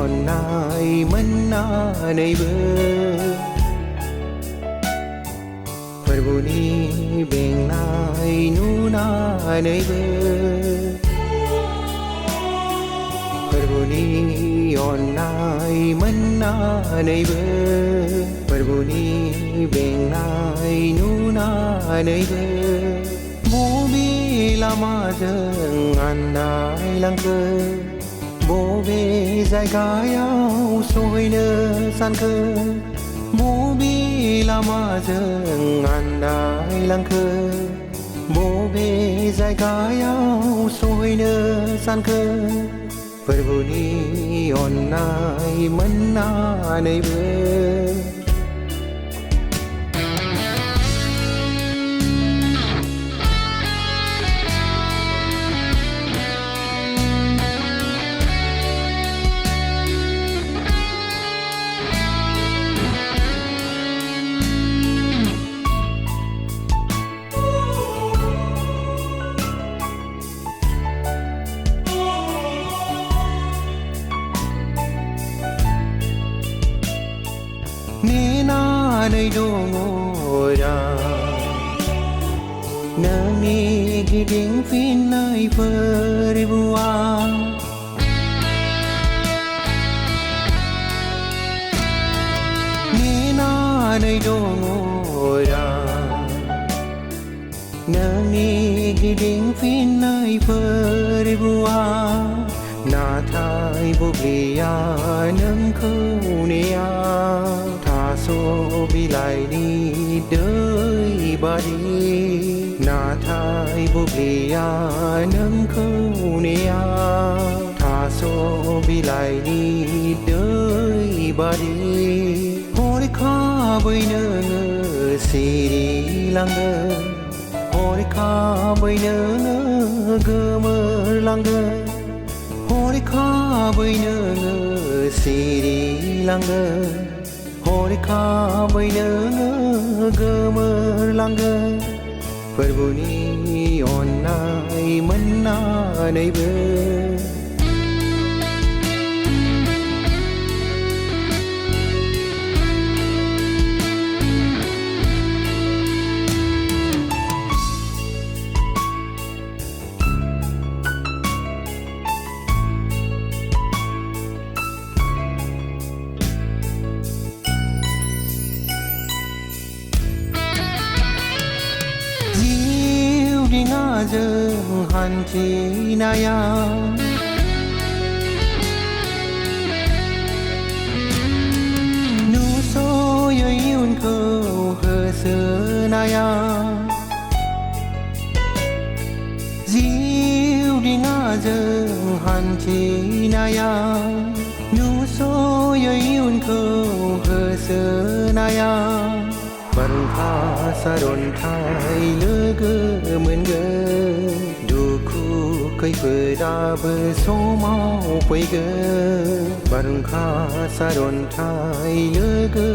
अन्नाय मोननानैबो फोरबोनि बेंनाय नुनानैबो फोरबोनि अन्नाय मोननानैबो फोरबोनि बेंनाय नुनानैबो बबे लामाजों आन्दायलांखो बबे जायगायाव सहैनो सानखो बबे लामाजों आन्दायलांखो बबे जायगायाव सहैनो सानखो फोरबोनि अन्नाय मोननानैबो नेनानै दङरा नोंनि गिदिंफिननाय फोरबोआ नेनानै दङरा नोंनि गिदिंफिननाय फोरबोआ नाथाय बुब्लिया नोंखौ नेया थास' बिलाइनि दै बादि नाथाय बुब्लिया नोंखौ नेया थास' बिलाइनि दै बादि हरखाबै नोङो सिरिलांगोन हरखाबै नोङो गोमोरलांगोन हरखाबै नोङो सिरिलांगोन हरखाबै नोङो गोमोरलांगोन फोरबोनि अन्नाय मोननानैबो जों हान्थिनाया नुस'यै इयुनखौ होसोनाया जिउ दिङाजों हान्थिनाया नुस'यै इयुनखौ होसोनाया बारहुंखा सारन्थाय लोगो मोनगोन दुखु खैफोदाबो समाव फैगोन बारहुंखा सारन्थाय लोगो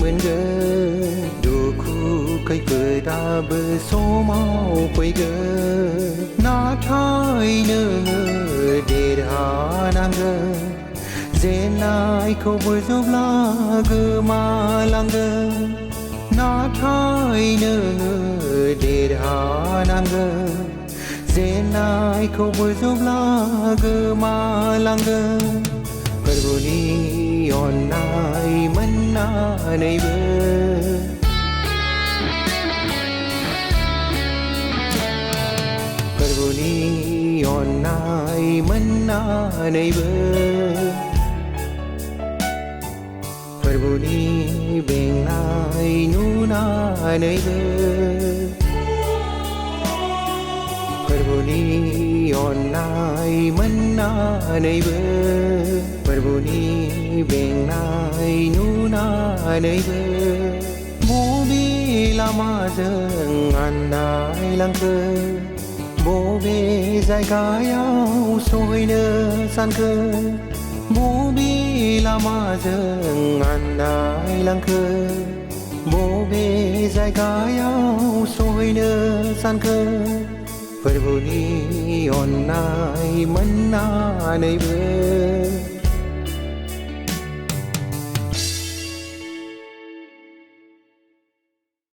मोनगोन दुखु खैफोदाबो समाव फैगोन नाथाय नोङो देरहानांगोन जेननायखौ बोजबना गोमालांगोन नाथाय नोङो देरहानांगोन जेननायखौ बोजबना गोमालांगोन फोरबोनि अन्नाय मोननानैबो फोरबोनि अन्नाय मोननानैबो फोरबोनि बेंनाय नुनानैबो फोरबोनि अन्नाय मोननानैबो फोरबोनि बेंनाय नुनानैबो बबे लामाजों आन्दायलांखो बबे जायगायाव सहैनो सानखो बबे लामाजों आन्दायलांखो बबे जायगायाव सहैनो सानखो फोरबोनि अन्नाय मोननानैबो